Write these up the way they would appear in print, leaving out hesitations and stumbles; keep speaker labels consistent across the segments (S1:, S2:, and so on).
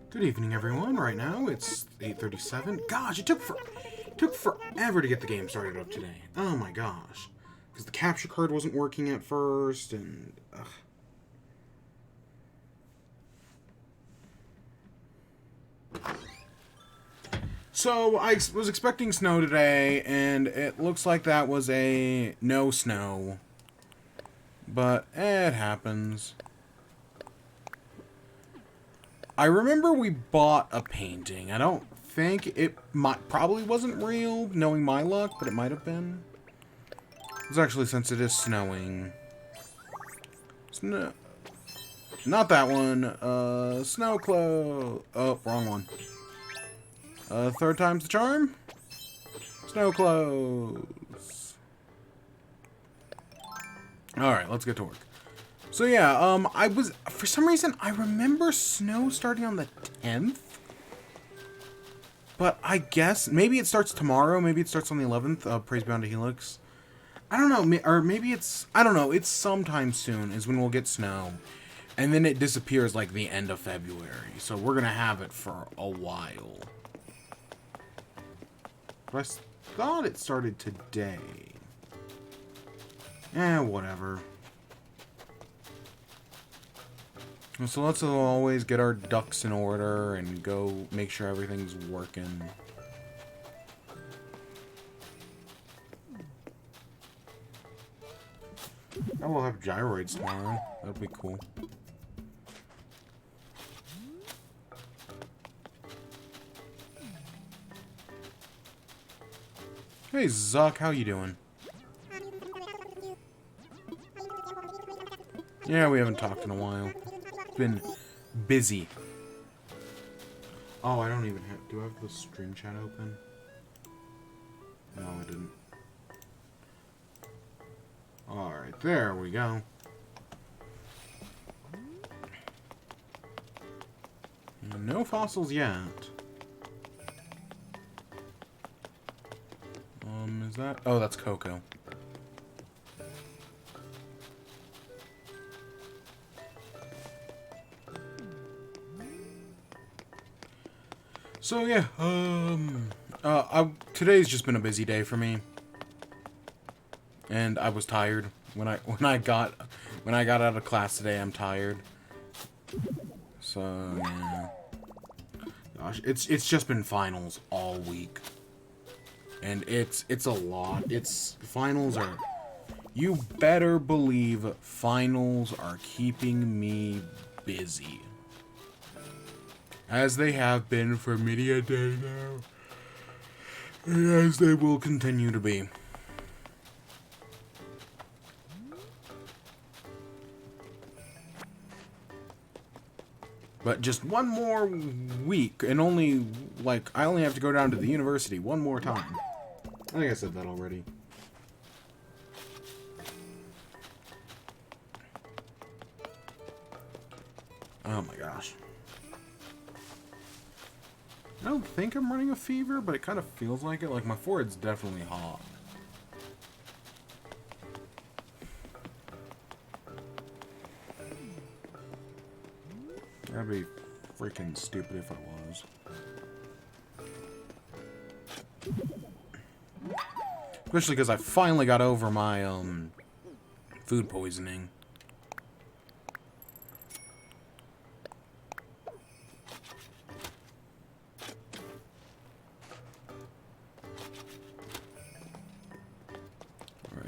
S1: Good evening, everyone. Right now, it's 8:37. Gosh, it took forever to get the game started up today. Oh my gosh. Because the capture card wasn't working at first, and... So, I was expecting snow today, and it looks like that was a no snow. But it happens. I remember we bought a painting. I don't think it probably wasn't real, knowing my luck, but it might have been. Especially since it is snowing. Snow. Not that one. Snow clothes. Oh, wrong one. Third time's the charm. Snow clothes. Alright, let's get to work. So yeah, for some reason, I remember snow starting on the 10th. But I guess, maybe it starts tomorrow, maybe it starts on the 11th, Praise be unto Helix. I don't know, or maybe it's, I don't know, it's sometime soon is when we'll get snow. And then it disappears like the end of February, so we're gonna have it for a while. But I thought it started today. Whatever. So let's always get our ducks in order and go make sure everything's working. I will have gyroids tomorrow. That'll be cool. Hey Zuck, how you doing? Yeah, we haven't talked in a while. Been busy. Oh, I don't even have... Do I have the stream chat open? No, I didn't. Alright, there we go. No fossils yet. Is that... Oh, that's Coco. So yeah, today's just been a busy day for me, and I was tired when I got out of class today. I'm tired. So yeah, gosh, it's just been finals all week, and it's a lot. Finals are. You better believe finals are keeping me busy. As they have been for many a day now. And as they will continue to be. But just one more week, and only, like, I only have to go down to the university one more time. I think I said that already. Oh my gosh. I don't think I'm running a fever, but it kind of feels like it. Like, my forehead's definitely hot. That'd be freaking stupid if I was. Especially because I finally got over my, food poisoning.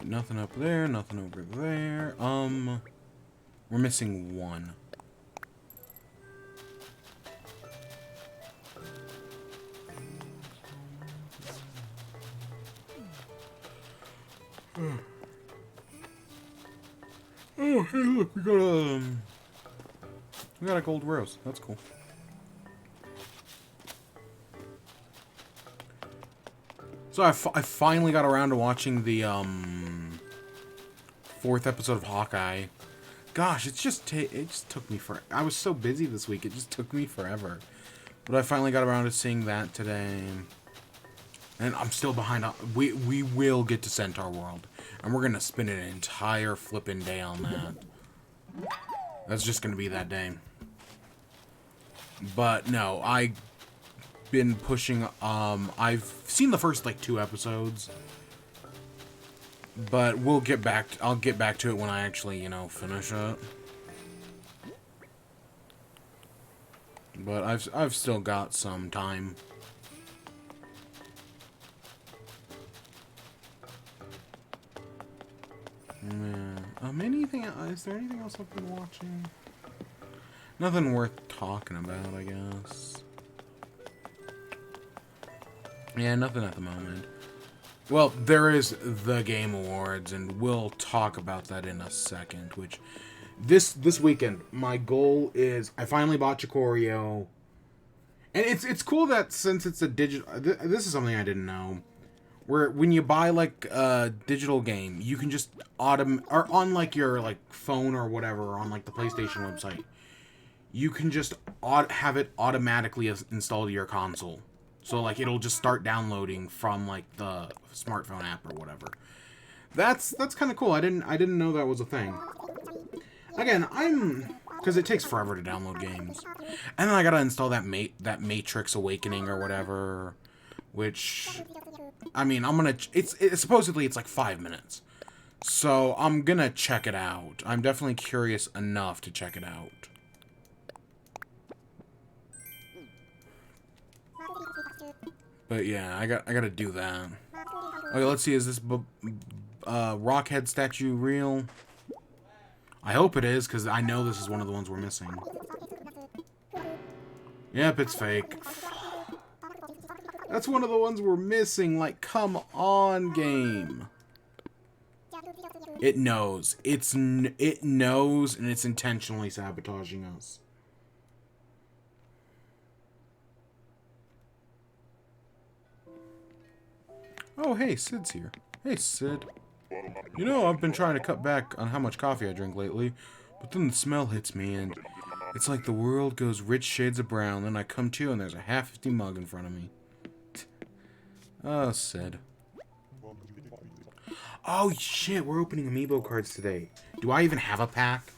S1: Nothing up there, nothing over there. We're missing one. Oh, hey, look, we got a gold rose. That's cool. So I finally got around to watching the, 4th episode of Hawkeye. Gosh, it just took me I was so busy this week, it just took me forever. But I finally got around to seeing that today. And I'm still behind. We will get to Centaur World. And we're going to spend an entire flippin' day on that. That's just going to be that day. But no, I've been pushing, I've seen the first, like, 2 episodes. But we'll get back, I'll get back to it when I actually, you know, finish it. But I've still got some time. Yeah. Is there anything else I've been watching? Nothing worth talking about, I guess. Yeah, nothing at the moment. Well, there is the Game Awards, and we'll talk about that in a second, which this weekend, my goal is I finally bought Chicorio. And it's cool that since it's a digital, this is something I didn't know, where when you buy like a digital game, you can just or on like your like phone or whatever, or on like the PlayStation website, you can just have it automatically installed to your console. So like it'll just start downloading from like the smartphone app or whatever. That's kind of cool. I didn't know that was a thing. Again, because it takes forever to download games, and then I gotta install that Matrix Awakening or whatever, which, I mean, it's supposedly it's like 5 minutes, so I'm gonna check it out. I'm definitely curious enough to check it out. But yeah, I gotta do that. Okay, let's see. Is this Rockhead statue real? I hope it is, because I know this is one of the ones we're missing. Yep, it's fake. That's one of the ones we're missing. Like, come on, game. It knows. It knows, and it's intentionally sabotaging us. Oh, hey, Sid's here. Hey, Sid. You know, I've been trying to cut back on how much coffee I drink lately, but then the smell hits me, and it's like the world goes rich shades of brown, then I come to, and there's a half-empty mug in front of me. Oh, Sid. Oh, shit, we're opening amiibo cards today. Do I even have a pack?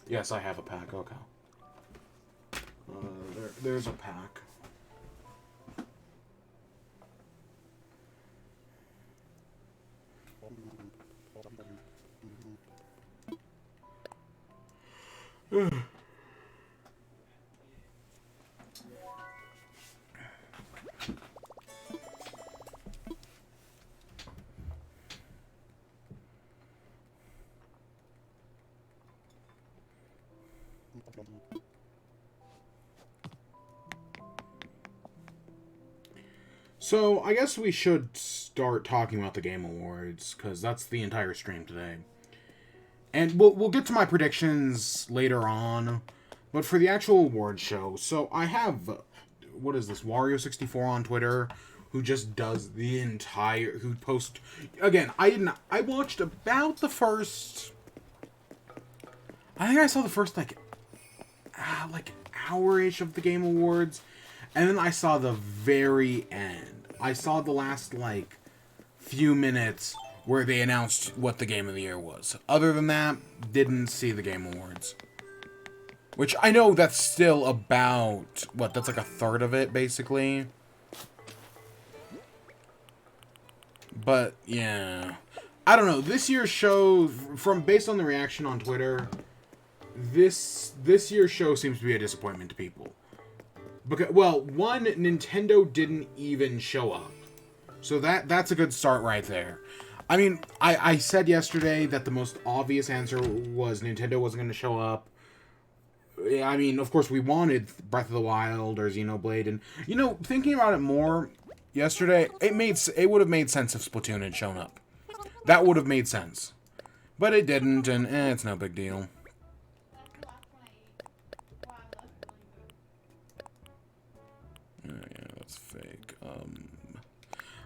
S1: Yes, I have a pack, okay. There's a pack. So, I guess we should start talking about the Game Awards, because that's the entire stream today. And we'll get to my predictions later on, but for the actual award show, so I have, what is this, Wario64 on Twitter, who just does the entire, who posts, again, I watched about the first, I think I saw the first, like hour-ish of the Game Awards, and then I saw the very end. I saw the last, like, few minutes where they announced what the Game of the Year was. Other than that, didn't see the Game Awards. Which, I know that's still about, what, that's like a third of it, basically. But, yeah. I don't know, this year's show, based on the reaction on Twitter, this year's show seems to be a disappointment to people. Because, well, one, Nintendo didn't even show up. So that's a good start right there. I mean, I said yesterday that the most obvious answer was Nintendo wasn't going to show up. I mean, of course, we wanted Breath of the Wild or Xenoblade. And, you know, thinking about it more, yesterday, it would have made sense if Splatoon had shown up. That would have made sense. But it didn't, and it's no big deal. Yeah, that's fake.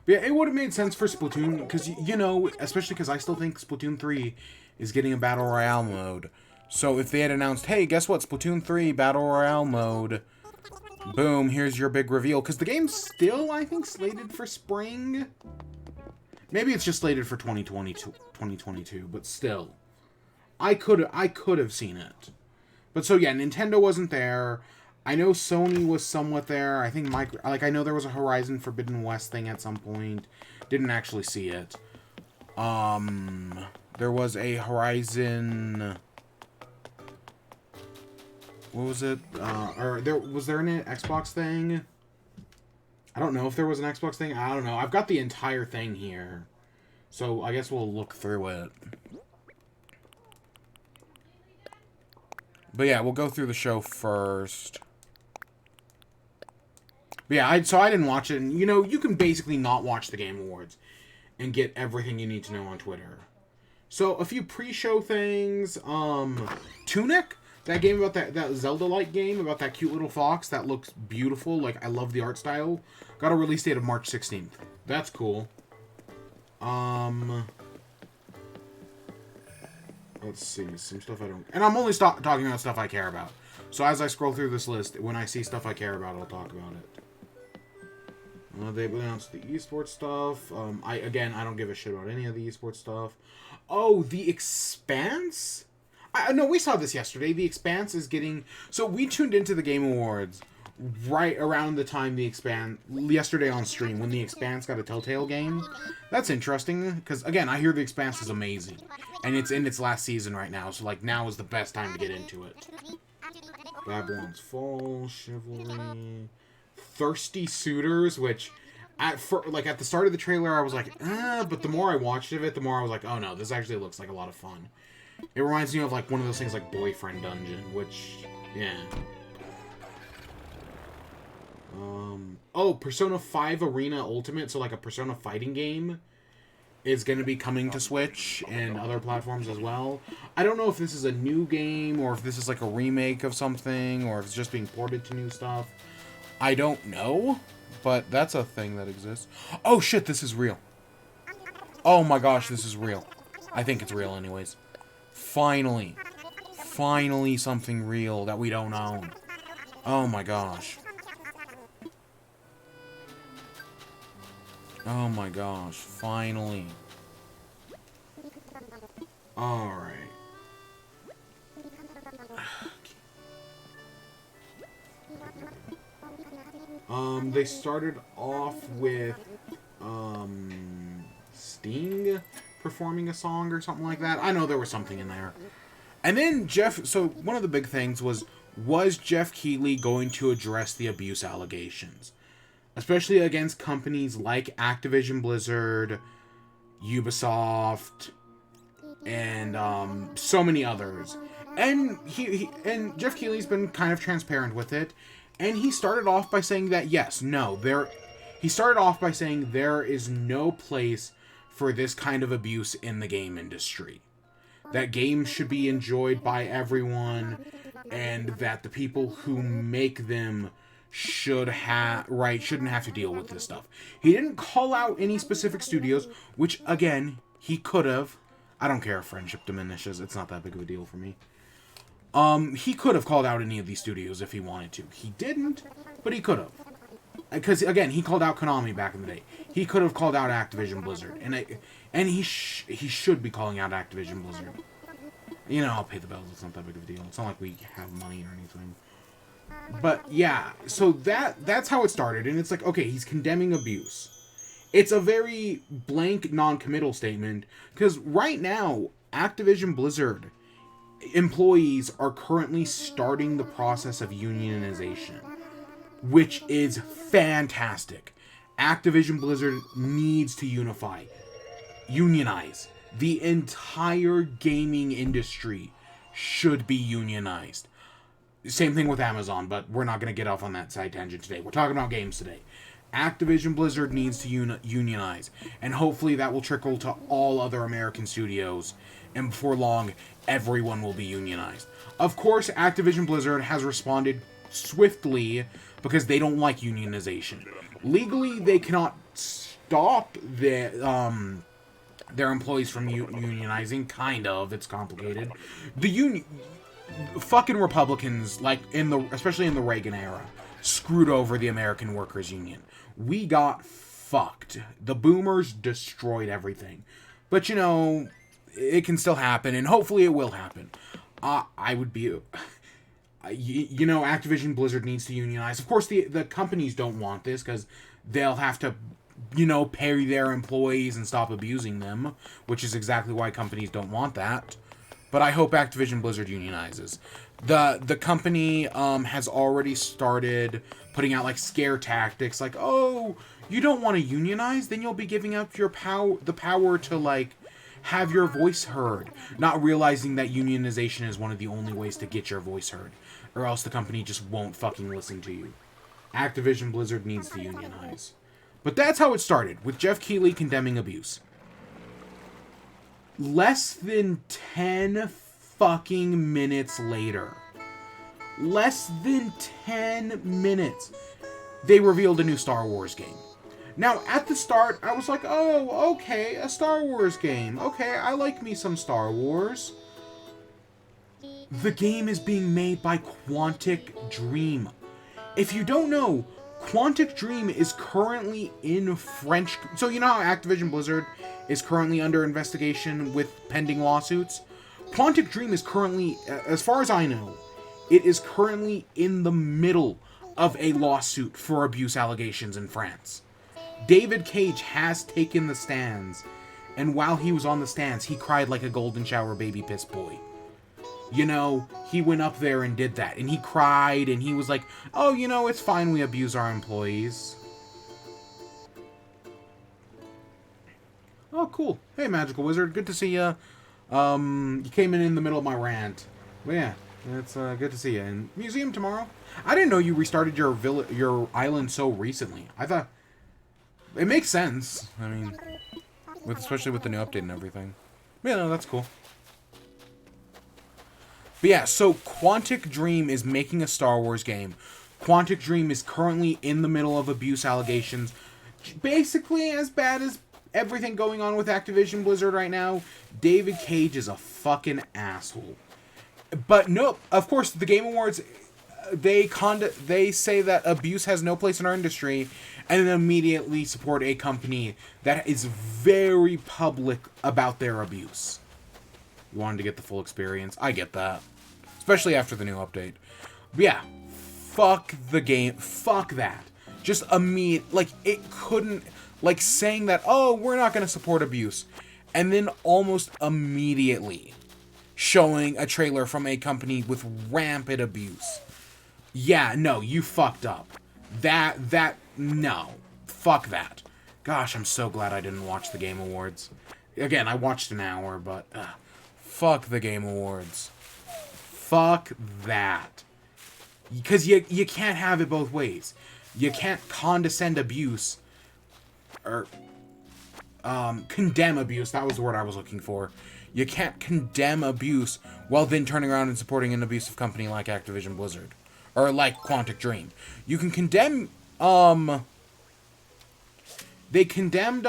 S1: But yeah, it would have made sense for Splatoon, because, you know, especially because I still think Splatoon 3 is getting a Battle Royale mode. So if they had announced, hey, guess what, Splatoon 3 Battle Royale mode, boom, here's your big reveal. Because the game's still, I think, slated for spring. Maybe it's just slated for 2022, but still. I could have seen it. But so yeah, Nintendo wasn't there. I know Sony was somewhat there. I think I know there was a Horizon Forbidden West thing at some point. Didn't actually see it. There was a Horizon. What was it? Or was there an Xbox thing? I don't know if there was an Xbox thing. I don't know. I've got the entire thing here, so I guess we'll look through it. But yeah, we'll go through the show first. But yeah, I didn't watch it, and you can basically not watch the Game Awards and get everything you need to know on Twitter. So a few pre-show things. Tunic, that game about that Zelda-like game about that cute little fox that looks beautiful. Like, I love the art style. Got a release date of March 16th. That's cool. Let's see, some stuff I don't... And I'm only talking about stuff I care about. So as I scroll through this list, when I see stuff I care about, I'll talk about it. They announced the esports stuff. I don't give a shit about any of the esports stuff. Oh, The Expanse? No, we saw this yesterday. The Expanse is getting... So we tuned into the Game Awards right around the time The Expanse... Yesterday on stream, when The Expanse got a Telltale game. That's interesting, because, again, I hear The Expanse is amazing. And it's in its last season right now, so, like, now is the best time to get into it. Babylon's Fall, Chivalry... Thirsty Suitors, which... At the start of the trailer, I was like, but the more I watched of it, the more I was like, oh no, this actually looks like a lot of fun. It reminds me of, like, one of those things like Boyfriend Dungeon, which, yeah. Oh, Persona 5 Arena Ultimate, so like a Persona fighting game, is going to be coming to Switch and other platforms as well. I don't know if this is a new game, or if this is like a remake of something, or if it's just being ported to new stuff. I don't know, but that's a thing that exists. Oh shit, this is real. Oh my gosh, this is real. I think it's real anyways. Finally. Finally something real that we don't own. Oh my gosh. Oh my gosh, finally. Alright. They started off with, Sting performing a song or something like that. I know there was something in there. And then so one of the big things was Jeff Keighley going to address the abuse allegations? Especially against companies like Activision Blizzard, Ubisoft, and so many others. And and Jeff Keighley's been kind of transparent with it. And he started off by saying that he started off by saying there is no place for this kind of abuse in the game industry. That games should be enjoyed by everyone, and that the people who make them shouldn't have to deal with this stuff. He didn't call out any specific studios, which, again, he could have. I don't care if friendship diminishes. It's not that big of a deal for me. He could have called out any of these studios if he wanted to. He didn't, but he could have. Because, again, he called out Konami back in the day. He could have called out Activision Blizzard. And he should be calling out Activision Blizzard. I'll pay the bills. It's not that big of a deal. It's not like we have money or anything. But, yeah, so that's how it started. And it's like, okay, he's condemning abuse. It's a very blank, non-committal statement. Because right now, Activision Blizzard employees are currently starting the process of unionization, which is fantastic. Activision Blizzard needs to unionize. The entire gaming industry should be unionized. Same thing with Amazon, but we're not going to get off on that side tangent today. We're talking about games today. Activision Blizzard needs to unionize, and hopefully that will trickle to all other American studios, and before long, everyone will be unionized. Of course, Activision Blizzard has responded swiftly because they don't like unionization. Legally, they cannot stop their employees from unionizing, kind of. It's complicated. Fucking Republicans, especially in the Reagan era, screwed over the American Workers Union. We got fucked. The boomers destroyed everything. But, it can still happen, and hopefully it will happen. I would be... you know, Activision Blizzard needs to unionize. Of course, the companies don't want this because they'll have to, you know, pay their employees and stop abusing them, which is exactly why companies don't want that. But I hope Activision Blizzard unionizes. The company has already started putting out like scare tactics, like, oh, you don't want to unionize, then you'll be giving up your the power to like have your voice heard, not realizing that unionization is one of the only ways to get your voice heard, or else the company just won't fucking listen to you. Activision Blizzard needs to unionize. But that's how it started, with Jeff Keighley condemning abuse. Less than 10 fucking minutes later, less than 10 minutes, they revealed a new Star Wars game. Now, at the start, I was like, oh, okay, a Star Wars game. Okay, I like me some Star Wars. The game is being made by Quantic Dream. If you don't know, Quantic Dream is currently in French... So you know how Activision Blizzard is currently under investigation with pending lawsuits? Quantic Dream is currently, as far as I know, it is currently in the middle of a lawsuit for abuse allegations in France. David Cage has taken the stands, and while he was on the stands, he cried like a golden shower baby piss boy. You know, he went up there and did that, and he cried, and he was like, oh, you know, it's fine we abuse our employees. Oh, cool. Hey, Magical Wizard, good to see ya. You came in the middle of my rant. But yeah, it's good to see you. And museum tomorrow? I didn't know you restarted your island so recently. I thought... It makes sense. I mean, especially with the new update and everything. Yeah, no, that's cool. But yeah, so Quantic Dream is making a Star Wars game. Quantic Dream is currently in the middle of abuse allegations. Basically as bad as everything going on with Activision Blizzard right now. David Cage is a fucking asshole. But no, of course, the Game Awards, they say that abuse has no place in our industry, and then immediately support a company that is very public about their abuse. You wanted to get the full experience. I get that. Especially after the new update. But yeah, fuck the game. Fuck that. Just like, it couldn't, like, saying that, oh, we're not going to support abuse. And then almost immediately showing a trailer from a company with rampant abuse. Yeah, no, you fucked up. No. Fuck that. Gosh, I'm so glad I didn't watch the Game Awards. Again, I watched an hour, but... fuck the Game Awards. Fuck that. Because you can't have it both ways. You can't condescend abuse... Or... condemn abuse. That was the word I was looking for. You can't condemn abuse while then turning around and supporting an abusive company like Activision Blizzard. Or like Quantic Dream. You can condemn, they condemned,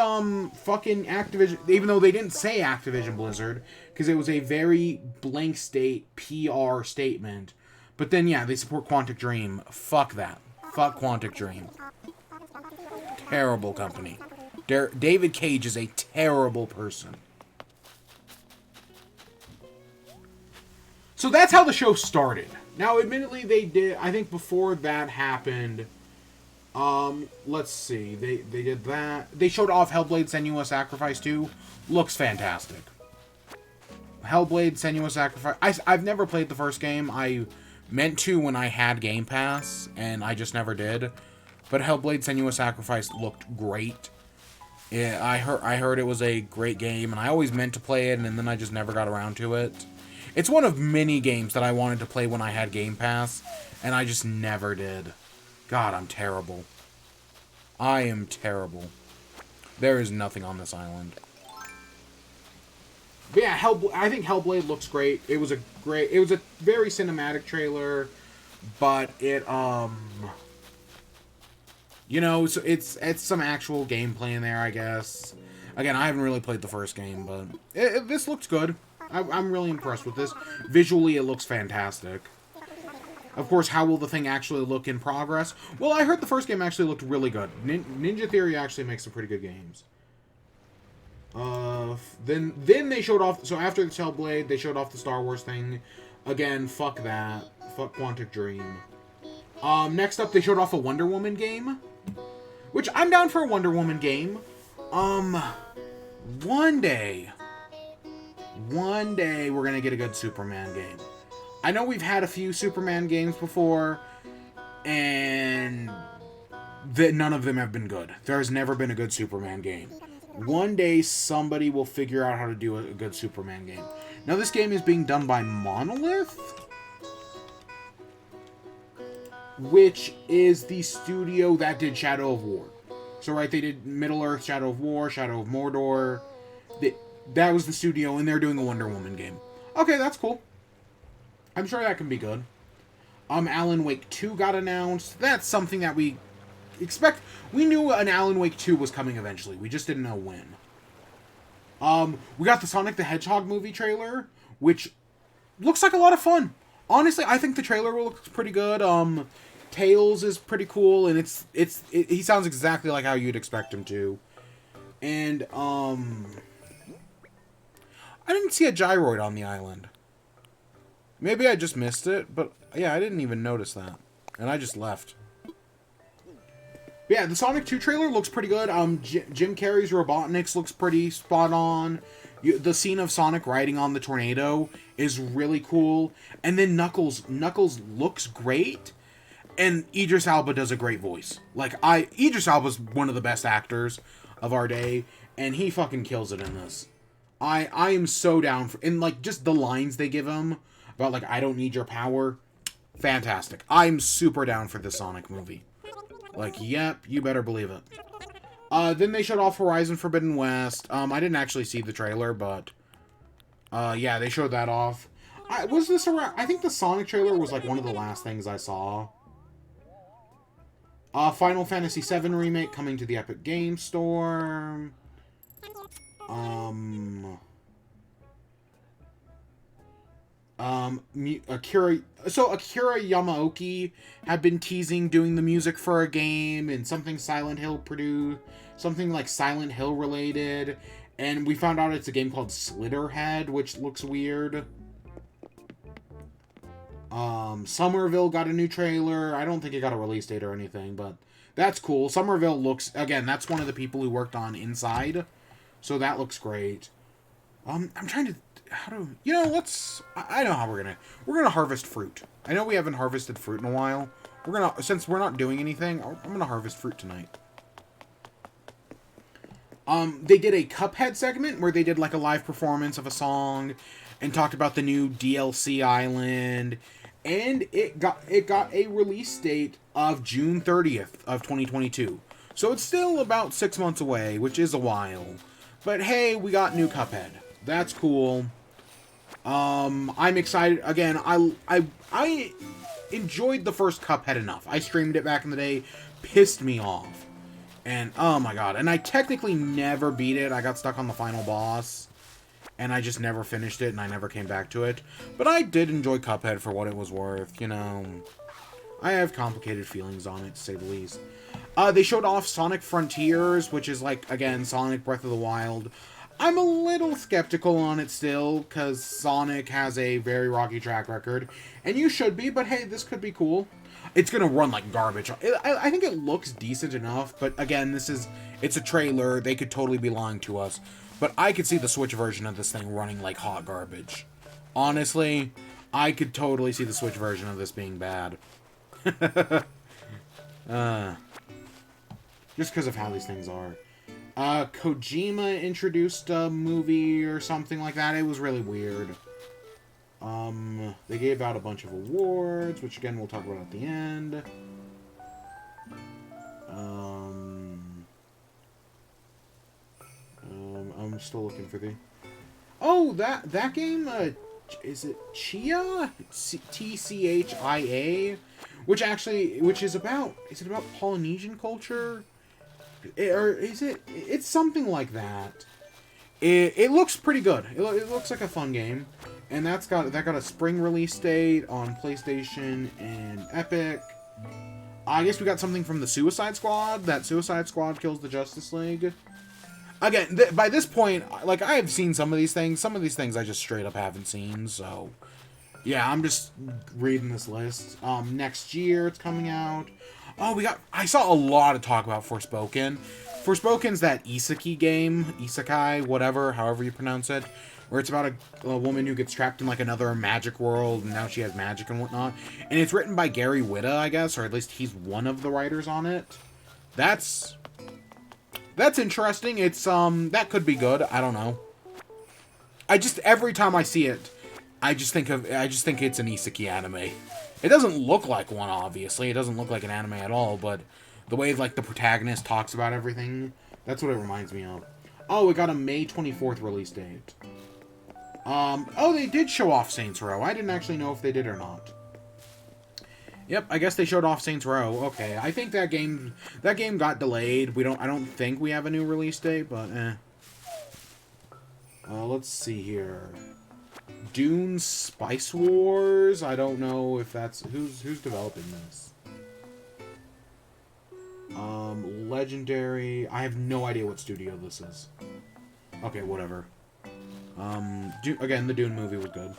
S1: fucking Activision, even though they didn't say Activision Blizzard, because it was a very blank state PR statement. But then, yeah, they support Quantic Dream. Fuck that. Fuck Quantic Dream. Terrible company. David Cage is a terrible person. So that's how the show started. Now, admittedly, they did... I think before that happened... let's see. They did that. They showed off Hellblade Senua's Sacrifice 2. Looks fantastic. Hellblade Senua's Sacrifice... I've never played the first game. I meant to when I had Game Pass, and I just never did. But Hellblade Senua's Sacrifice looked great. Yeah, I heard it was a great game, and I always meant to play it, and then I just never got around to it. It's one of many games that I wanted to play when I had Game Pass, and I just never did. God, I'm terrible. I am terrible. There is nothing on this island. But yeah, I think Hellblade looks great. It was a very cinematic trailer, but it, you know, so it's some actual gameplay in there, I guess. Again, I haven't really played the first game, but this looks good. I'm really impressed with this. Visually, it looks fantastic. Of course, how will the thing actually look in progress? Well, I heard the first game actually looked really good. Ninja Theory actually makes some pretty good games. Then they showed off... So after the Hellblade, they showed off the Star Wars thing. Again, fuck that. fuck Quantic Dream. Next up, they showed off a Wonder Woman game. Which, I'm down for a Wonder Woman game. One day, we're gonna get a good Superman game. I know we've had a few Superman games before, and none of them have been good. There's never been a good Superman game. One day, somebody will figure out how to do a good Superman game. Now, this game is being done by Monolith, which is the studio that did Shadow of War. So, right, they did Middle-earth, Shadow of War, Shadow of Mordor. That was the studio, and they're doing a Wonder Woman game. Okay, that's cool. I'm sure that can be good. Alan Wake 2 got announced. That's something that we expect. We knew an Alan Wake 2 was coming eventually. We just didn't know when. We got the Sonic the Hedgehog movie trailer, which looks like a lot of fun. Honestly, I think the trailer looks pretty good. Tails is pretty cool, and he sounds exactly like how you'd expect him to. And, I didn't see a gyroid on the island. Maybe I just missed it, but yeah, I didn't even notice that. And I just left. Yeah, the Sonic 2 trailer looks pretty good. Jim Carrey's Robotnik's looks pretty spot on. The scene of Sonic riding on the tornado is really cool. And then Knuckles looks great. And Idris Elba does a great voice. Idris Elba's one of the best actors of our day, and he fucking kills it in this. I am so down for, and just the lines they give him about I don't need your power, fantastic. I'm super down for the Sonic movie. Yep, you better believe it. Then they showed off Horizon Forbidden West. I didn't actually see the trailer, but yeah, they showed that off. I think the Sonic trailer was one of the last things I saw. Final Fantasy VII Remake coming to the Epic Games Store. Akira Yamaoka had been teasing doing the music for a game, and something Silent Hill produced, something Silent Hill related, and we found out it's a game called Slitterhead, which looks weird. Somerville got a new trailer. I don't think it got a release date or anything, but that's cool. Somerville looks, again, that's one of the people who worked on Inside, so that looks great. I'm trying to, I know how we're gonna harvest fruit. I know we haven't harvested fruit in a while. Since we're not doing anything, I'm gonna harvest fruit tonight. They did a Cuphead segment where they did a live performance of a song and talked about the new DLC island, and it got a release date of June 30th of 2022. So it's still about 6 months away, which is a while. But hey, we got new Cuphead. That's cool. I'm excited. Again, I enjoyed the first Cuphead enough. I streamed it back in the day. Pissed me off. And, oh my god. And I technically never beat it. I got stuck on the final boss. And I just never finished it, and I never came back to it. But I did enjoy Cuphead for what it was worth, I have complicated feelings on it, to say the least. They showed off Sonic Frontiers, which is, again, Sonic Breath of the Wild. I'm a little skeptical on it still, because Sonic has a very rocky track record. And you should be, but hey, this could be cool. It's gonna run like garbage. I think it looks decent enough, but again, it's a trailer. They could totally be lying to us. But I could see the Switch version of this thing running like hot garbage. Honestly, I could totally see the Switch version of this being bad. Just because of how these things are. Kojima introduced a movie or something like that. It was really weird. They gave out a bunch of awards, which again we'll talk about at the end. I'm still looking for the... Oh, that game, is it Chia? Tchia? Which is about... Is it about Polynesian culture? Or is it... It's something like that. It looks pretty good. It looks like a fun game. And that got a spring release date on PlayStation and Epic. I guess we got something from the Suicide Squad. That Suicide Squad kills the Justice League. Again, by this point, I have seen some of these things. Some of these things I just straight up haven't seen, so... Yeah, I'm just reading this list. Next year it's coming out. Oh, I saw a lot of talk about Forspoken. Forspoken's that isekai, whatever, however you pronounce it, where it's about a woman who gets trapped in like another magic world, and now she has magic and whatnot. And it's written by Gary Whitta, I guess, or at least he's one of the writers on it. That's interesting. It's that could be good. I don't know. Every time I see it, I just think it's an isekai anime. It doesn't look like one, obviously. It doesn't look like an anime at all, but the way, like, the protagonist talks about everything, that's what it reminds me of. Oh, it got a May 24th release date. Oh, they did show off Saints Row. I didn't actually know if they did or not. Yep, I guess they showed off Saints Row. Okay, I think that game got delayed. I don't think we have a new release date, but let's see here. Dune Spice Wars. I don't know if that's who's developing this. Legendary. I have no idea what studio this is. Okay, whatever. Again, the Dune movie was good.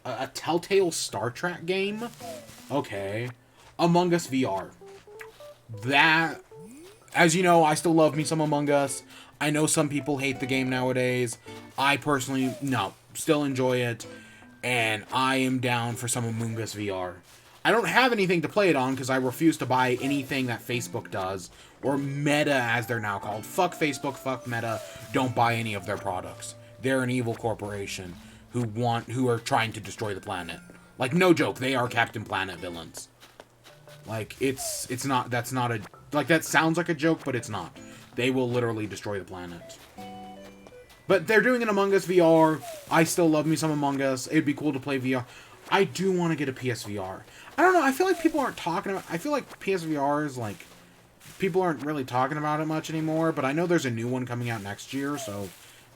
S1: A Telltale Star Trek game. Okay. Among Us VR. That, as you know, I still love me some Among Us. I know some people hate the game nowadays. I personally, no, still enjoy it. And I am down for some Among Us VR. I don't have anything to play it on because I refuse to buy anything that Facebook does. Or Meta, as they're now called. Fuck Facebook, fuck Meta. Don't buy any of their products. They're an evil corporation who are trying to destroy the planet. Like, no joke, they are Captain Planet villains. Like, that sounds like a joke, but it's not. They will literally destroy the planet. But they're doing an Among Us VR. I still love me some Among Us. It'd be cool to play VR. I do want to get a PSVR. I don't know, I feel like people aren't talking about... I feel like PSVR is, like... People aren't really talking about it much anymore, but I know there's a new one coming out next year, so...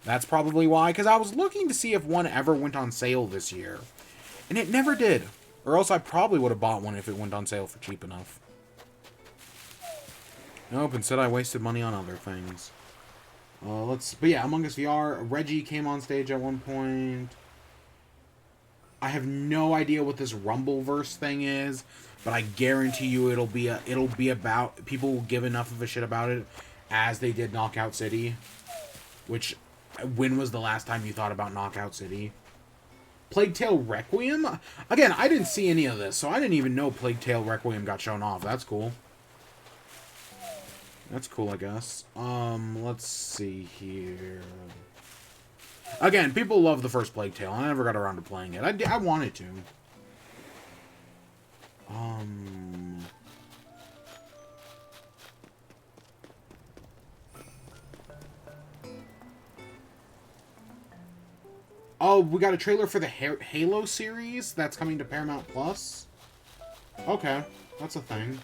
S1: That's probably why, because I was looking to see if one ever went on sale this year. And it never did. Or else I probably would have bought one if it went on sale for cheap enough. Nope, instead I wasted money on other things. But yeah, Among Us VR. Reggie came on stage at one point. I have no idea what this Rumbleverse thing is, but I guarantee you it'll be about... People will give enough of a shit about it as they did Knockout City. Which... When was the last time you thought about Knockout City? Plague Tale Requiem? Again, I didn't see any of this, so I didn't even know Plague Tale Requiem got shown off. That's cool. That's cool, I guess. Let's see here. Again, people love the first Plague Tale. I never got around to playing it. I wanted to. Oh, we got a trailer for the Halo series that's coming to Paramount Plus. Okay, that's a thing.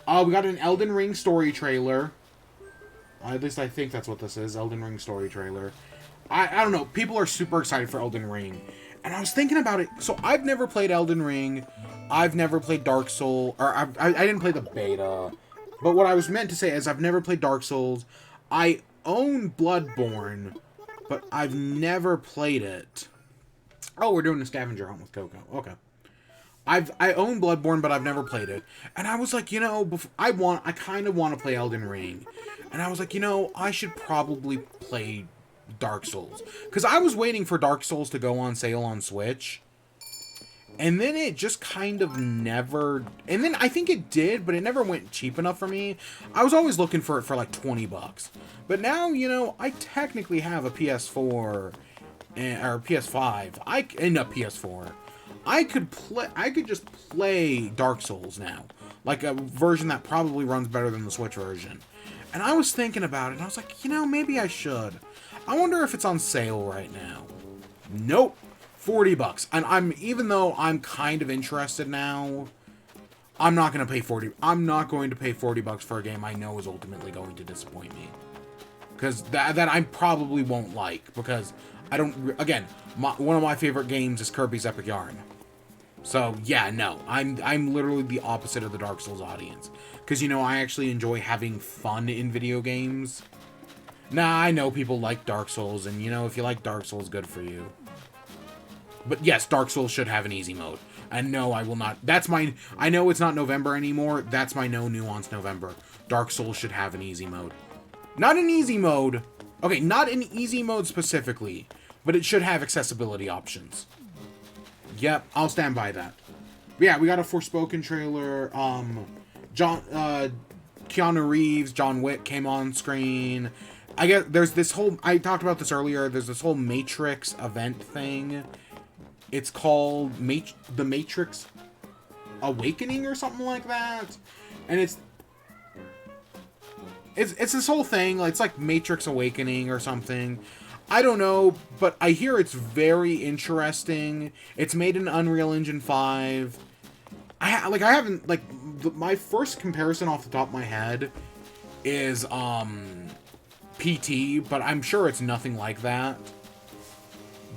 S1: We got an Elden Ring story trailer. At least I think that's what this is, Elden Ring story trailer. I don't know, people are super excited for Elden Ring. And I was thinking about it, so I've never played Elden Ring. I've never played Dark Souls, or I didn't play the beta. But what I was meant to say is I've never played Dark Souls. I own Bloodborne, but I've never played it. Oh, we're doing a scavenger hunt with Coco. Okay. I own Bloodborne, but I've never played it. And I was like, you know, I kind of want to play Elden Ring. And I was like, you know, I should probably play Dark Souls. Because I was waiting for Dark Souls to go on sale on Switch. And then it just kind of never... And then I think it did, but it never went cheap enough for me. I was always looking for it for like $20. But now, you know, I technically have a PS4 or PS5. And a PS4. I could just play Dark Souls now. Like a version that probably runs better than the Switch version. And I was thinking about it, and I was like, you know, maybe I should. I wonder if it's on sale right now. Nope. $40. And even though I'm kind of interested now, I'm not going to pay $40 for a game I know is ultimately going to disappoint me. Because that I probably won't like. Because I don't... Again, one of my favorite games is Kirby's Epic Yarn. So, yeah, no. I'm literally the opposite of the Dark Souls audience. Because, you know, I actually enjoy having fun in video games. Nah, I know people like Dark Souls. And, you know, if you like Dark Souls, good for you. But yes, Dark Souls should have an easy mode. And no, I will not. That's my... I know it's not November anymore. That's my no nuance November. Dark Souls should have an easy mode. Not an easy mode. Okay, not an easy mode specifically. But it should have accessibility options. Yep, I'll stand by that. But yeah, we got a Forspoken trailer. Keanu Reeves, John Wick came on screen. I guess there's this whole... I talked about this earlier. There's this whole Matrix event thing. It's called The Matrix Awakening or something like that. And it's this whole thing. It's like Matrix Awakening or something. I don't know, but I hear it's very interesting. It's made in Unreal Engine 5. I haven't, like, my first comparison off the top of my head is PT, but I'm sure it's nothing like that.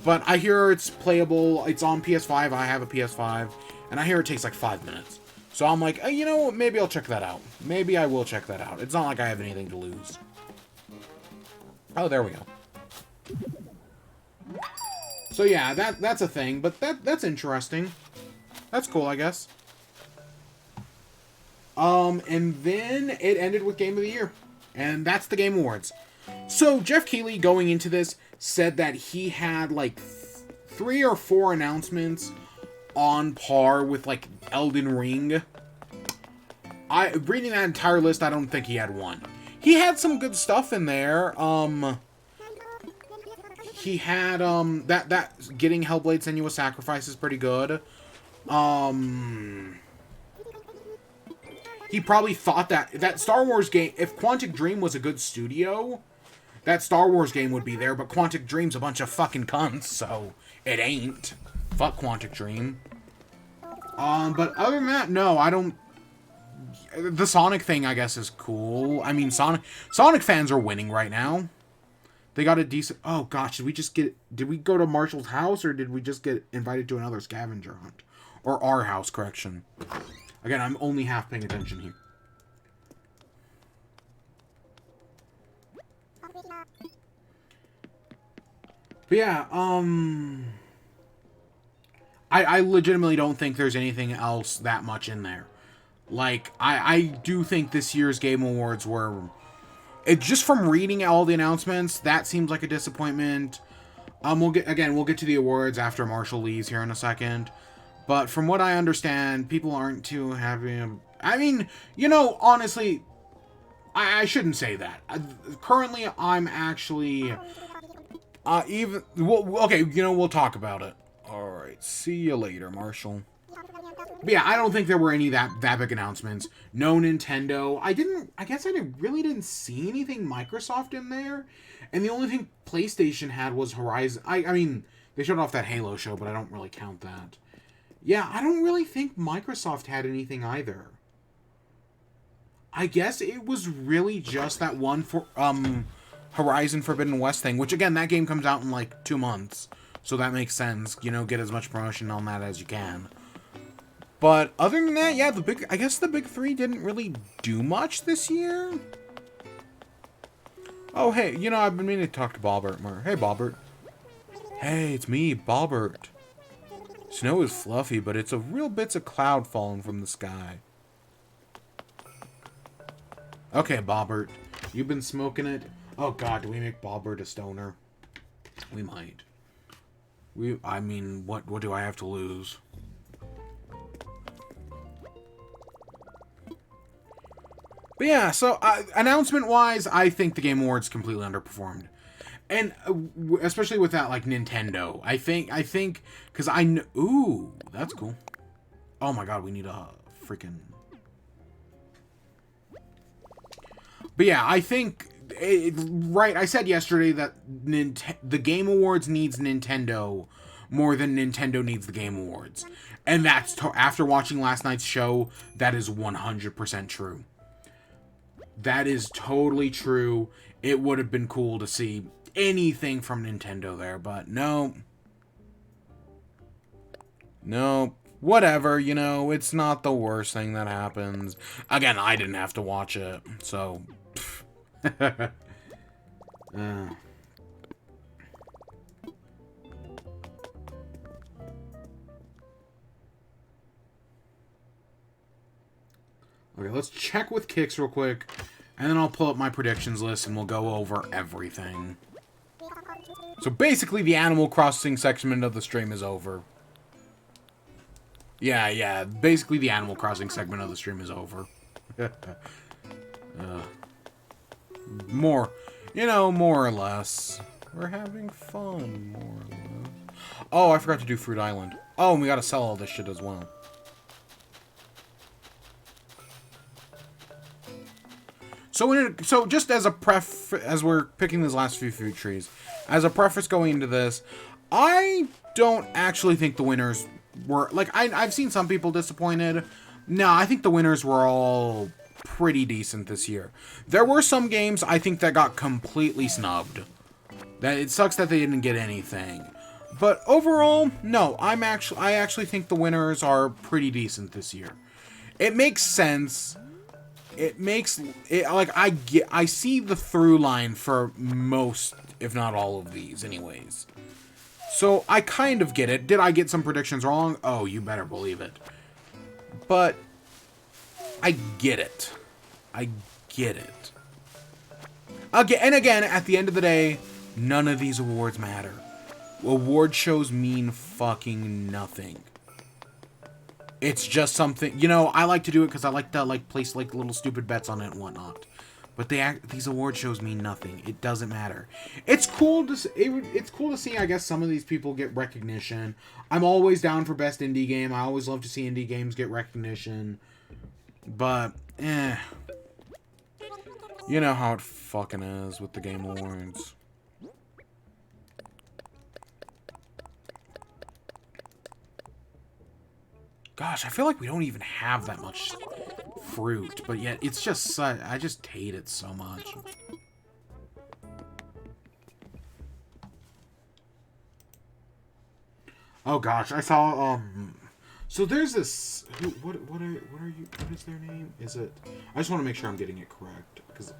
S1: But I hear it's playable. It's on PS5. I have a PS5. And I hear it takes like 5 minutes. So I'm like, you know what? Maybe I'll check that out. Maybe I will check that out. It's not like I have anything to lose. Oh, there we go. So yeah, that's a thing. But that's interesting. That's cool, I guess. And then it ended with Game of the Year. And that's the Game Awards. So Jeff Keighley, going into this, said that he had like 3 or 4 announcements on par with like Elden Ring. Reading that entire list, I don't think he had one. He had some good stuff in there. He had that getting Hellblade: Senua's Sacrifice is pretty good. He probably thought that Star Wars game, if Quantic Dream was a good studio, that Star Wars game would be there, but Quantic Dream's a bunch of fucking cunts, so it ain't. Fuck Quantic Dream. But other than that, no, I don't... The Sonic thing, I guess, is cool. I mean, Sonic fans are winning right now. They got a decent... Oh, gosh, did we go to Marshall's house, or did we just get invited to another scavenger hunt? Or our house, correction. Again, I'm only half paying attention here. But yeah, I legitimately don't think there's anything else that much in there. Like, I do think this year's Game Awards were... just from reading all the announcements, that seems like a disappointment. We'll get to the awards after Marshall leaves here in a second. But from what I understand, people aren't too happy. I mean, you know, honestly, I shouldn't say that. Currently, I'm actually... okay, you know, we'll talk about it. Alright, see you later, Marshall. But yeah, I don't think there were any that big announcements. No Nintendo. I guess I really didn't see anything Microsoft in there. And the only thing PlayStation had was Horizon. I mean, they showed off that Halo show, but I don't really count that. Yeah, I don't really think Microsoft had anything either. I guess it was really just that one for Horizon Forbidden West thing, which again, that game comes out in like 2 months. So that makes sense. You know, get as much promotion on that as you can. But other than that, yeah, I guess the big 3 didn't really do much this year. Oh, hey, you know, I've been meaning to talk to Bobbert more. Hey, Bobbert. Hey, it's me, Bobbert. Snow is fluffy, but it's a real bits of cloud falling from the sky. Okay, Bobbert. You've been smoking it? Oh, God, do we make Bobbert a stoner? We might. I mean, what do I have to lose? But yeah, so announcement-wise, I think the Game Awards completely underperformed. And especially with that, like, Nintendo. I think, because I know... Ooh, that's cool. Oh my god, we need a freaking... But yeah, I think... right, I said yesterday that the Game Awards needs Nintendo more than Nintendo needs the Game Awards. And that's... after watching last night's show, that is 100% true. That is totally true. It would have been cool to see anything from Nintendo there, but no. No. Whatever, you know, it's not the worst thing that happens. Again, I didn't have to watch it, so... Okay, let's check with Kix real quick, and then I'll pull up my predictions list, and we'll go over everything. So basically, the Animal Crossing segment of the stream is over. Yeah, basically the Animal Crossing segment of the stream is over. More or less. We're having fun, more or less. Oh, I forgot to do Fruit Island. Oh, and we gotta sell all this shit as well. So just as a as we're picking these last few fruit trees, as a preface going into this, I don't actually think the winners were, like, I've seen some people disappointed. No, I think the winners were all pretty decent this year. There were some games I think that got completely snubbed. That it sucks that they didn't get anything. But overall, no, I actually think the winners are pretty decent this year. It makes sense. It makes it, like, I see the through line for most, if not all of these anyways. So I kind of get it. Did I get some predictions wrong? Oh, you better believe it. But I get it. I get it. Again and again, at the end of the day, none of these awards matter. Award shows mean fucking nothing. It's just something, you know, I like to do it because I like to, like, place, like, little stupid bets on it and whatnot. But these award shows mean nothing. It doesn't matter. It's cool to see, I guess, some of these people get recognition. I'm always down for best indie game. I always love to see indie games get recognition. But, you know how it fucking is with the Game Awards. Gosh, I feel like we don't even have that much fruit, but yet it's just, I just hate it so much. Oh gosh, I saw, so there's this, what is their name? Is it, I just want to make sure I'm getting it correct, because,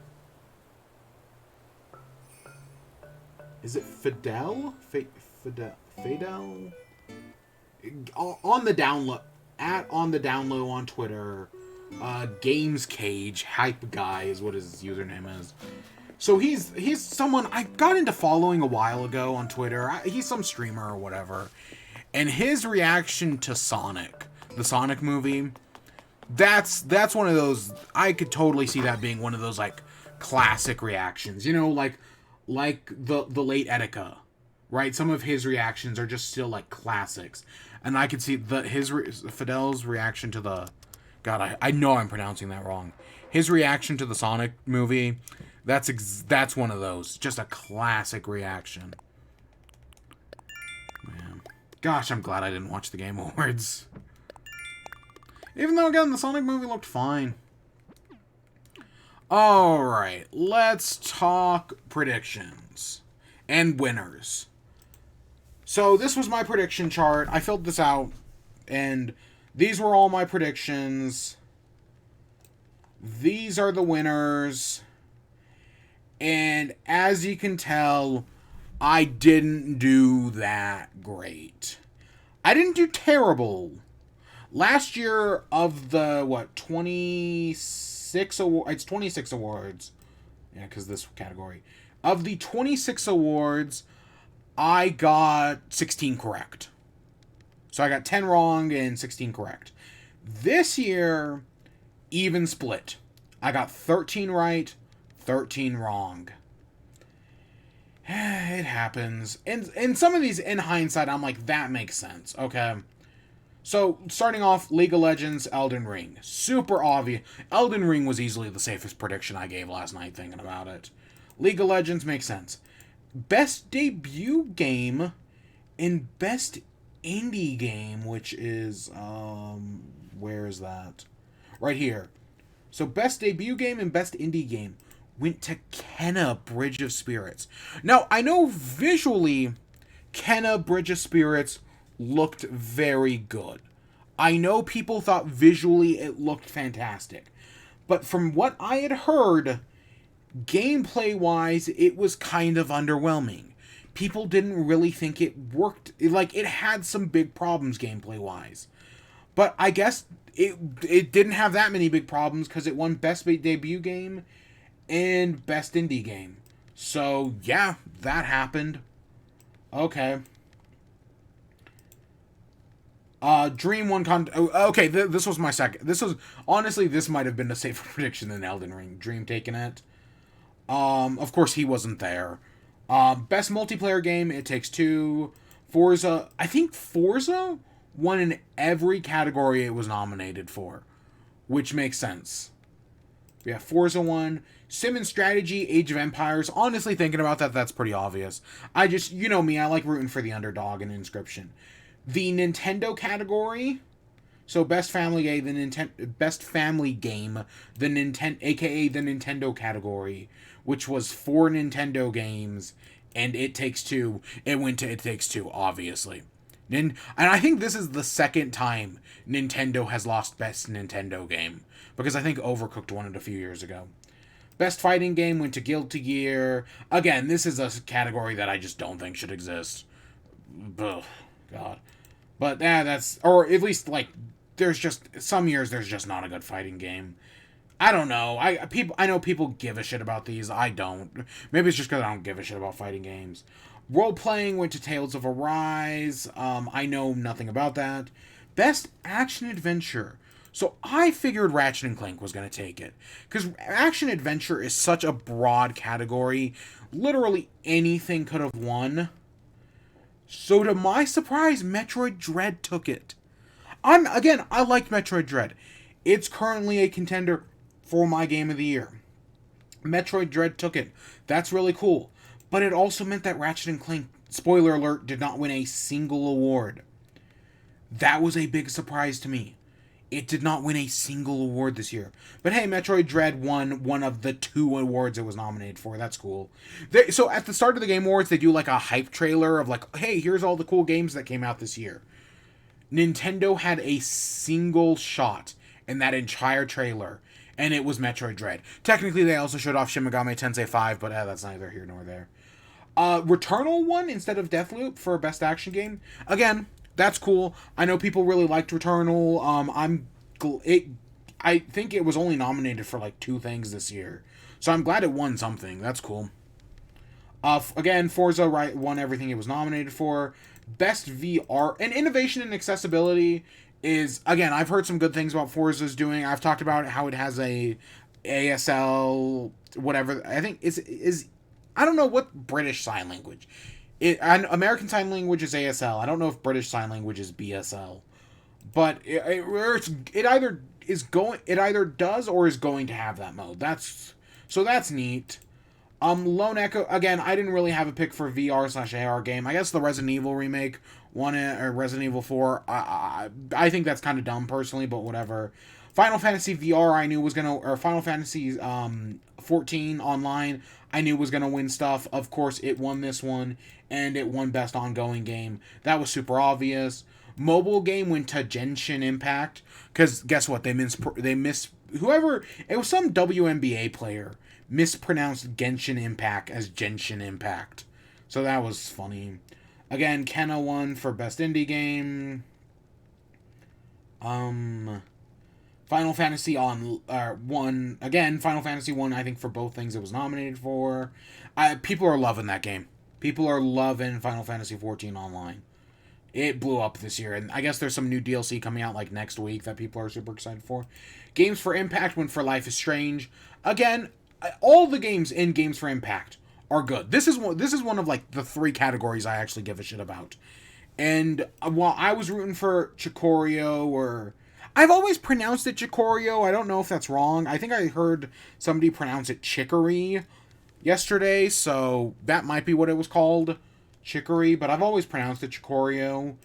S1: is it Fidel? Fidel? On the download. On the down low on Twitter, Games Cage Hype Guy is what his username is. So he's someone I got into following a while ago on Twitter. He's some streamer or whatever, and his reaction to Sonic, the Sonic movie, that's one of those, I could totally see that being one of those, like, classic reactions. You know, like the late Etika, right? Some of his reactions are just still, like, classics. And I could see Fidel's reaction to the... God, I know I'm pronouncing that wrong. His reaction to the Sonic movie, that's one of those. Just a classic reaction. Man. Gosh, I'm glad I didn't watch the Game Awards. Even though, again, the Sonic movie looked fine. Alright, let's talk predictions. And winners. So this was my prediction chart. I filled this out, and these were all my predictions. These are the winners. And as you can tell, I didn't do that great. I didn't do terrible. Last year of the, 26 awards? It's 26 awards. Yeah, because this category. Of the 26 awards, I got 16 correct. So I got 10 wrong and 16 correct. This year, even split. I got 13 right, 13 wrong. It happens. And some of these, in hindsight, I'm like, that makes sense. Okay. So, starting off, League of Legends, Elden Ring. Super obvious. Elden Ring was easily the safest prediction I gave last night thinking about it. League of Legends makes sense. Best debut game and best indie game, which is, where is that? Right here. So best debut game and best indie game went to Kena Bridge of Spirits. Now, I know visually Kena Bridge of Spirits looked very good. I know people thought visually it looked fantastic. But from what I had heard, gameplay-wise, it was kind of underwhelming. People didn't really think it worked. Like, it had some big problems gameplay-wise. But I guess it didn't have that many big problems because it won Best Debut Game and Best Indie Game. So, yeah, that happened. Okay. Dream won okay, this was my second. This was, honestly, this might have been a safer prediction than Elden Ring. Dream taking it. Of course, he wasn't there. Best multiplayer game, It Takes Two. Forza, I think Forza won in every category it was nominated for, which makes sense. Yeah, Forza won. Sim and Strategy, Age of Empires. Honestly, thinking about that, that's pretty obvious. I just, you know me, I like rooting for the underdog in Inscription. The Nintendo category, so best family game, the Nintendo, aka the Nintendo category, which was 4 Nintendo games, and It Takes Two. It went to It Takes Two, obviously. And I think this is the second time Nintendo has lost Best Nintendo Game, because I think Overcooked won it a few years ago. Best Fighting Game went to Guilty Gear. Again, this is a category that I just don't think should exist. Ugh, God. But that's, or at least, like, there's just, some years there's just not a good fighting game. I don't know. I know people give a shit about these. I don't. Maybe it's just because I don't give a shit about fighting games. Role playing went to Tales of Arise. I know nothing about that. Best action adventure. So I figured Ratchet and Clank was going to take it, because action adventure is such a broad category. Literally anything could have won. So to my surprise, Metroid Dread took it. I liked Metroid Dread. It's currently a contender for my game of the year. Metroid Dread took it. That's really cool. But it also meant that Ratchet and Clank, spoiler alert, did not win a single award. That was a big surprise to me. It did not win a single award this year. But hey, Metroid Dread won one of the 2 awards it was nominated for. That's cool. So at the start of the Game Awards, they do like a hype trailer of like, hey, here's all the cool games that came out this year. Nintendo had a single shot in that entire trailer, and it was Metroid Dread. Technically, they also showed off Shin Megami Tensei 5, but that's neither here nor there. Returnal won instead of Deathloop for Best Action Game. Again, that's cool. I know people really liked Returnal. I think it was only nominated for like 2 things this year, so I'm glad it won something. That's cool. Again, Forza won everything it was nominated for. Best VR and innovation and accessibility is, again, I've heard some good things about Forza's doing. I've talked about how it has a ASL, whatever. I think is I don't know what British Sign Language. American Sign Language is ASL. I don't know if British Sign Language is BSL, but it either does or is going to have that mode. That's neat. Lone Echo, again, I didn't really have a pick for VR/AR game. I guess the Resident Evil remake won it, or Resident Evil 4. I think that's kind of dumb personally, but whatever. Final Fantasy VR I knew was or Final Fantasy 14 Online I knew was gonna win stuff. Of course, it won this one, and it won Best Ongoing Game. That was super obvious. Mobile game went to Genshin Impact, because guess what? They whoever, it was some WNBA player mispronounced Genshin Impact as Genshin Impact. So that was funny. Again, Kena won for Best Indie Game. Final Fantasy won. Again, Final Fantasy won, I think, for both things it was nominated for. People are loving that game. People are loving Final Fantasy 14 Online. It blew up this year, and I guess there's some new DLC coming out like next week that people are super excited for. Games for Impact went for Life is Strange. Again, all the games in Games for Impact are good. This is one of like the 3 categories I actually give a shit about. And while I was rooting for Chikorio, or I've always pronounced it Chikorio. I don't know if that's wrong. I think I heard somebody pronounce it Chicory yesterday, so that might be what it was called, Chicory. But I've always pronounced it Chikorio,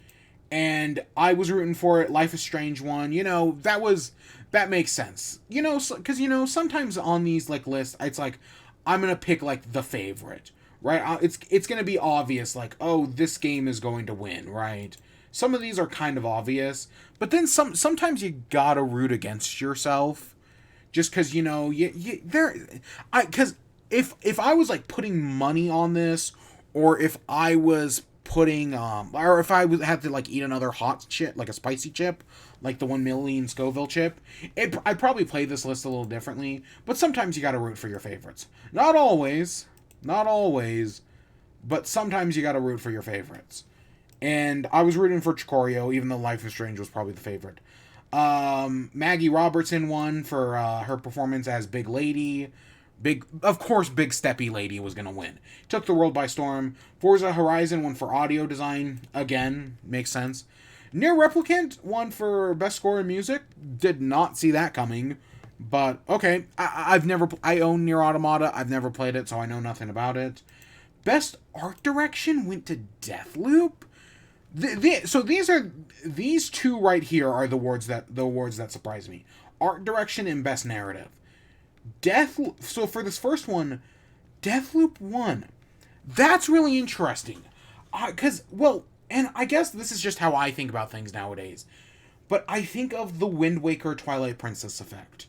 S1: and I was rooting for it. Life is Strange won. You know, that makes sense. You know, because sometimes on these like lists, it's like I'm gonna pick like the favorite, right? It's gonna be obvious, like, oh, this game is going to win, right? Some of these are kind of obvious, but then sometimes you gotta root against yourself, just because because if I was like putting money on this, or if I was putting or if I had to like eat another hot chip, like a spicy chip, like the 1 million Scoville chip, I'd probably play this list a little differently, but sometimes you gotta root for your favorites. Not always, but sometimes you gotta root for your favorites. And I was rooting for Chikorio, even though Life is Strange was probably the favorite. Maggie Robertson won for her performance as Big Lady. Of course, Big Steppy Lady was going to win. Took the world by storm. Forza Horizon won for audio design. Again, makes sense. Nier Replicant won for best score in music. Did not see that coming. But, okay. I own Nier Automata. I've never played it, so I know nothing about it. Best art direction went to Deathloop. So these two right here are the awards that surprise me. Art direction and best narrative. So for this first one, Deathloop won. That's really interesting. And I guess this is just how I think about things nowadays. But I think of the Wind Waker Twilight Princess effect.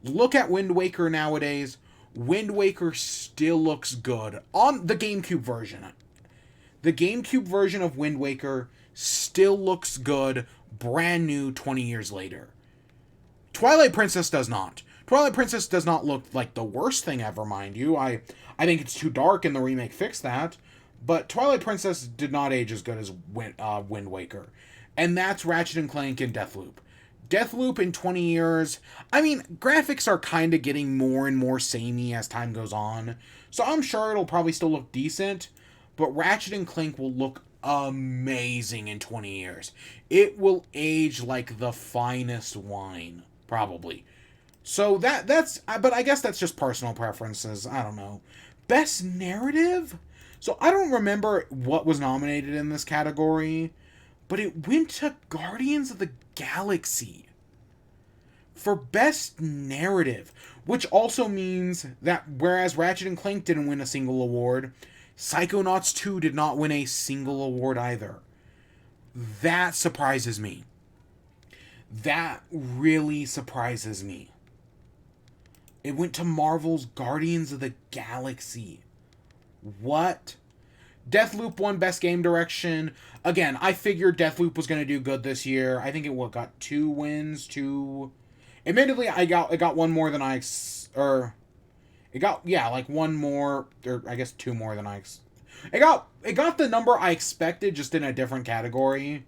S1: Look at Wind Waker nowadays. Wind Waker still looks good on the GameCube version. The GameCube version of Wind Waker still looks good, brand new 20 years later. Twilight Princess does not. Twilight Princess does not look like the worst thing ever, mind you. I think it's too dark and the remake fixed that. But Twilight Princess did not age as good as Wind Waker. And that's Ratchet & Clank and Deathloop. Deathloop in 20 years, I mean, graphics are kind of getting more and more samey as time goes on. So I'm sure it'll probably still look decent. But Ratchet & Clank will look amazing in 20 years. It will age like the finest wine, probably. So but I guess that's just personal preferences. I don't know. Best narrative? So I don't remember what was nominated in this category, but it went to Guardians of the Galaxy for best narrative, which also means that whereas Ratchet & Clank didn't win a single award, Psychonauts 2 did not win a single award either. That surprises me. That really surprises me. It went to Marvel's Guardians of the Galaxy. What? Deathloop won Best Game Direction. Again, I figured Deathloop was going to do good this year. I think it got 2 wins. Admittedly, it got one more than one more, or I guess 2 more than it got the number I expected, just in a different category.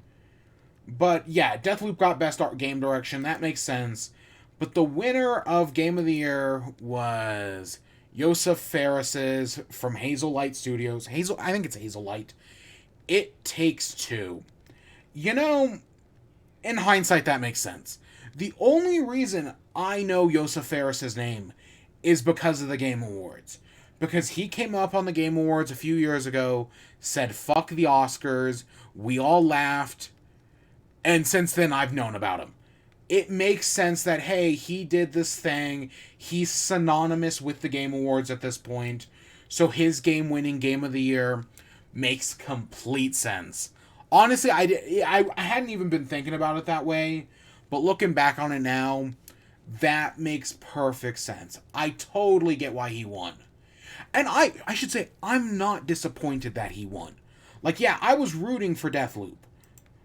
S1: But yeah, Deathloop got Best Art Game Direction. That makes sense. But the winner of Game of the Year was Josef Fares's from Hazelight Studios. I think it's Hazelight. It Takes Two. You know, in hindsight, that makes sense. The only reason I know Josef Fares's name is because of the Game Awards. Because he came up on the Game Awards a few years ago, said, fuck the Oscars, we all laughed, and since then I've known about him. It makes sense that, hey, he did this thing, he's synonymous with the Game Awards at this point, so his game-winning Game of the Year makes complete sense. Honestly, I hadn't even been thinking about it that way, but looking back on it now, that makes perfect sense. I totally get why he won. And I should say, I'm not disappointed that he won. Like, yeah, I was rooting for Deathloop,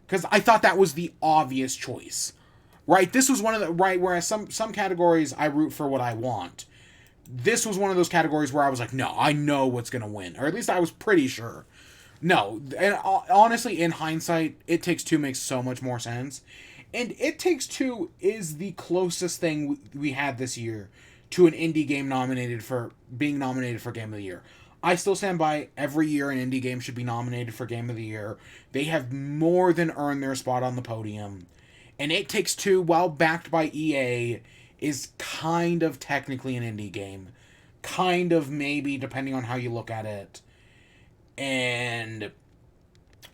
S1: because I thought that was the obvious choice. Right? This was one of the... Right, whereas some categories, I root for what I want. This was one of those categories where I was like, no, I know what's going to win. Or at least I was pretty sure. No, and honestly, in hindsight, It Takes Two makes so much more sense. And It Takes Two is the closest thing we had this year to an indie game being nominated for Game of the Year. I still stand by every year an indie game should be nominated for Game of the Year. They have more than earned their spot on the podium. And It Takes Two, while backed by EA, is kind of technically an indie game. Kind of, maybe, depending on how you look at it. And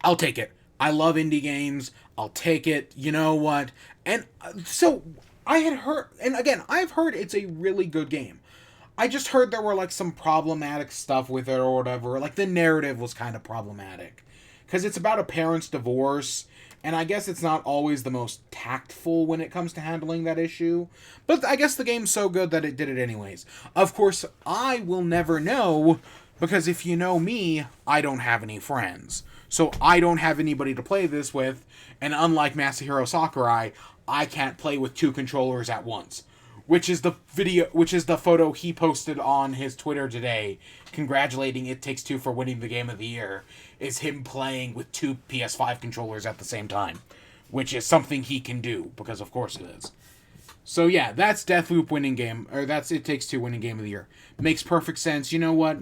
S1: I'll take it. I love indie games. I'll take it. You know what? And so I had heard, and again, I've heard it's a really good game. I just heard there were like some problematic stuff with it or whatever. Like the narrative was kind of problematic. Because it's about a parent's divorce. And I guess it's not always the most tactful when it comes to handling that issue. But I guess the game's so good that it did it anyways. Of course, I will never know, because if you know me, I don't have any friends. So I don't have anybody to play this with, and unlike Masahiro Sakurai, I can't play with 2 controllers at once. Which is the photo he posted on his Twitter today, congratulating It Takes Two for winning the Game of the Year, is him playing with 2 PS5 controllers at the same time. Which is something he can do, because of course it is. So yeah, that's Deathloop winning game, or that's It Takes Two winning Game of the Year. Makes perfect sense. You know what?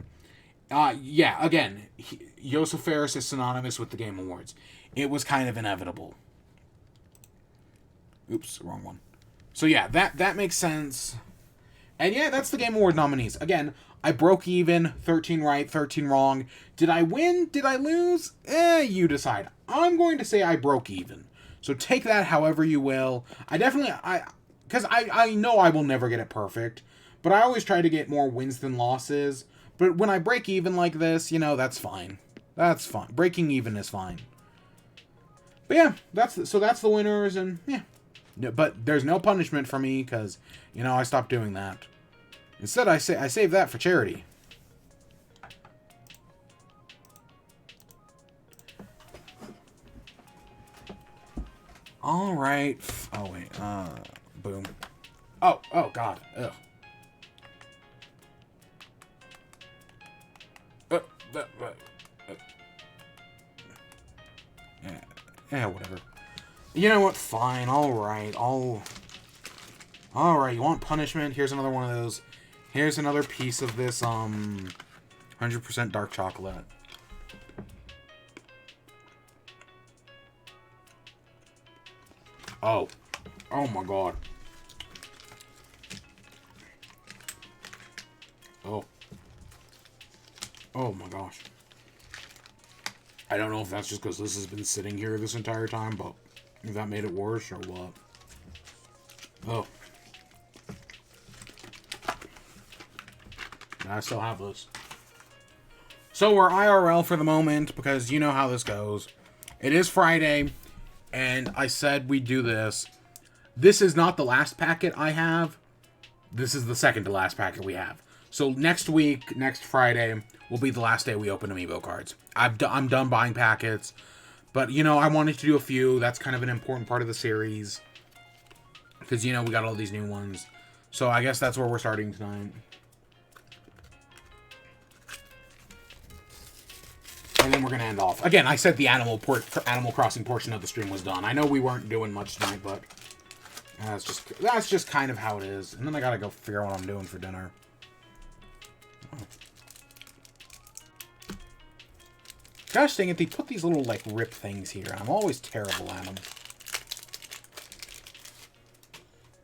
S1: Yeah, again, Josef Fares is synonymous with the Game Awards. It was kind of inevitable. Oops, wrong one. So yeah, that makes sense. And yeah, that's the Game Award nominees. Again, I broke even, 13 right, 13 wrong. Did I win? Did I lose? You decide. I'm going to say I broke even. So take that however you will. Because I know I will never get it perfect, but I always try to get more wins than losses. But when I break even like this, that's fine. That's fine. Breaking even is fine. But yeah, that's the winners, and yeah. But there's no punishment for me, because, I stopped doing that. Instead, I save that for charity. Alright. Oh, wait. Boom. Oh, God. Ugh. Yeah, whatever. You know what? Fine. Alright. Alright, you want punishment? Here's another one of those. Here's another piece of this, 100% dark chocolate. Oh. Oh my god. Oh. Oh my gosh. I don't know if that's just because this has been sitting here this entire time, but if that made it worse or what. Oh. I still have this. So we're IRL for the moment, because you know how this goes. It is Friday, and I said we'd do this. This is not the last packet I have. This is the second to last packet we have. So next week, next Friday, will be the last day we open Amiibo cards. I'm done buying packets. But, I wanted to do a few. That's kind of an important part of the series. Because, we got all these new ones. So I guess that's where we're starting tonight. And then we're going to end off. Again, I said the Animal Crossing portion of the stream was done. I know we weren't doing much tonight, but that's just kind of how it is. And then I got to go figure out what I'm doing for dinner. Gosh dang it, they put these little, rip things here. I'm always terrible at them.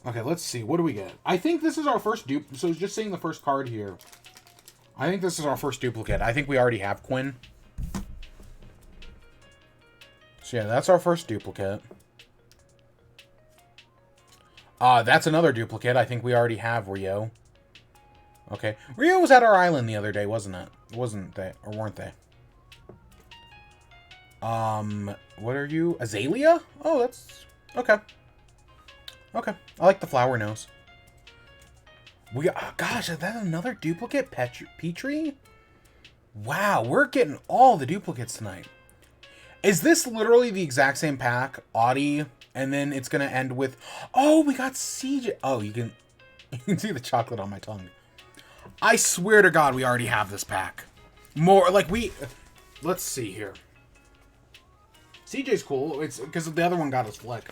S1: Okay, let's see. What do we get? I think this is our first So just seeing the first card here. I think this is our first duplicate. I think we already have Quinn. So yeah, that's our first duplicate. That's another duplicate. I think we already have Rio. Okay. Rio was at our island the other day, wasn't it? Wasn't they? Or weren't they? What are you? Azalea? Oh, that's... Okay. Okay. I like the flower nose. Gosh, is that another duplicate? Petrie? Wow, we're getting all the duplicates tonight. Is this literally the exact same pack? Audie, and then it's gonna end with... Oh, we got CJ. Oh, you can see the chocolate on my tongue. I swear to God, we already have this pack. More, let's see here. CJ's cool. It's because the other one got his flick.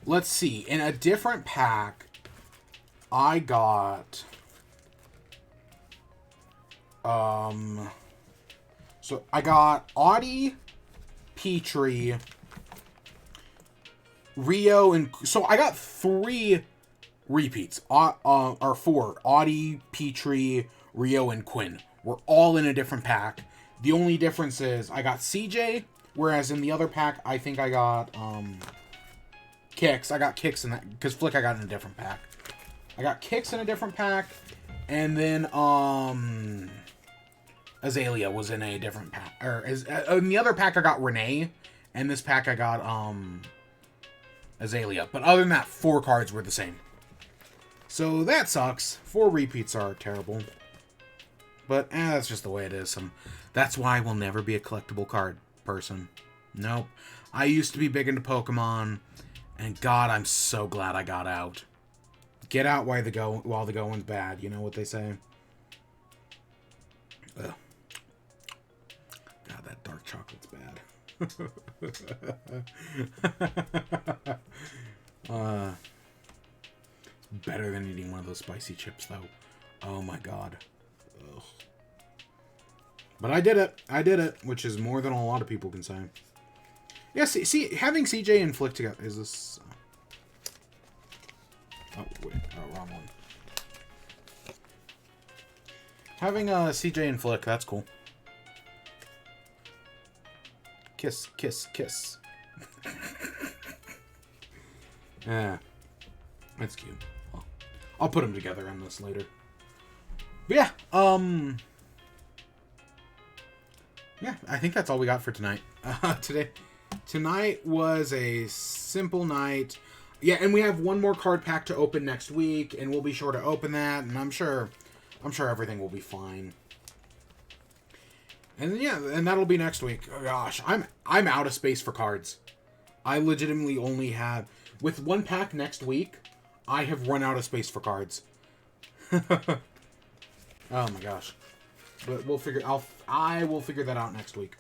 S1: Let's see. In a different pack, I got... So, I got Audie, Petrie, Rio, and... So, I got 3 repeats. Or 4. Audie, Petrie, Rio, and Quinn. We're all in a different pack. The only difference is I got CJ... Whereas in the other pack, I think I got, Kicks. I got Kicks in that, because Flick I got in a different pack. I got Kicks in a different pack, and then, Azalea was in a different pack. In the other pack, I got Renee, and this pack I got, Azalea. But other than that, 4 cards were the same. So that sucks. 4 repeats are terrible. But, that's just the way it is. That's why I will never be a collectible card person. Nope. I used to be big into Pokemon, And God, I'm so glad I got out. Get out while the going's bad. You know what they say? Ugh. God, that dark chocolate's bad. Better than eating one of those spicy chips, though. Oh my God. Ugh. But I did it, which is more than a lot of people can say. Yeah, see, having CJ and Flick together is this. Oh wait, wrong one. Having CJ and Flick, that's cool. Kiss, kiss, kiss. Yeah, that's cute. Well, I'll put them together on this later. But yeah, yeah, I think that's all we got for tonight. Tonight was a simple night. Yeah, and we have one more card pack to open next week, and we'll be sure to open that, and I'm sure everything will be fine. And yeah, and that'll be next week. Oh gosh, I'm out of space for cards. I legitimately only have, with one pack next week, I have run out of space for cards. Oh my gosh. But I will figure that out next week.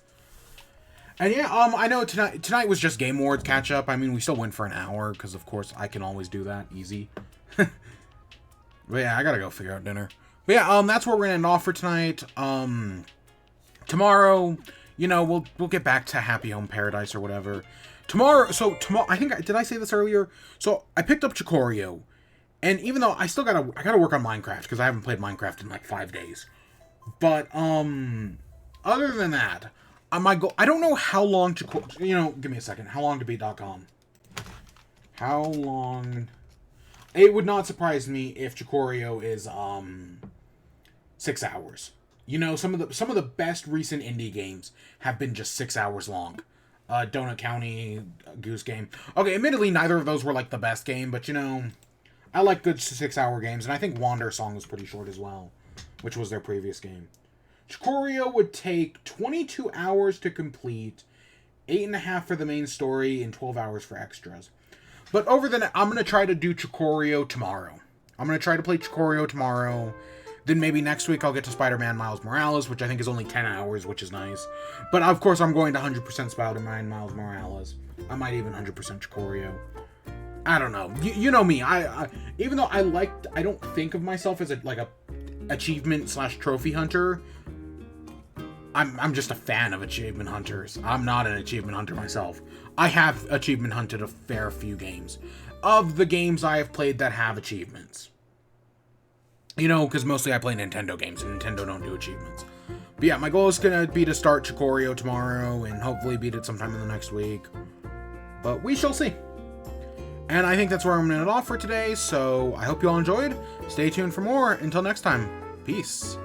S1: And yeah, I know tonight was just Game Awards catch up. I mean, we still went for an hour because of course I can always do that easy. But yeah, I gotta go figure out dinner. But yeah, that's where we're gonna end off for tonight. Tomorrow, you know, we'll get back to Happy Home Paradise or whatever. Tomorrow, I think did I say this earlier? So I picked up Chikorio, and even though I gotta work on Minecraft because I haven't played Minecraft in like 5 days. But other than that, my goal, I don't know how long to, you know, give me a second. How long to beat.com? How long? It would not surprise me if Chikorio is 6 hours. You know, some of the best recent indie games have been just 6 hours long. Donut County, Goose Game. Okay, admittedly, neither of those were like the best game, but you know, I like good 6-hour games, and I think Wander Song was pretty short as well, which was their previous game. Chikorio would take 22 hours to complete, 8.5 for the main story, and 12 hours for extras. But I'm going to try to do Chikorio tomorrow. I'm going to try to play Chikorio tomorrow. Then maybe next week I'll get to Spider-Man Miles Morales, which I think is only 10 hours, which is nice. But of course I'm going to 100% Spider-Man Miles Morales. I might even 100% Chikorio. I don't know. You know me. I even though I don't think of myself as a achievement/trophy hunter. I'm just a fan of achievement hunters. I'm not an achievement hunter myself. I have achievement hunted a fair few games. Of the games I have played that have achievements. You know, because mostly I play Nintendo games, and Nintendo don't do achievements. But yeah, my goal is going to be to start Chikorio tomorrow, and hopefully beat it sometime in the next week. But we shall see. And I think that's where I'm going to end it off for today, so I hope you all enjoyed. Stay tuned for more. Until next time, peace.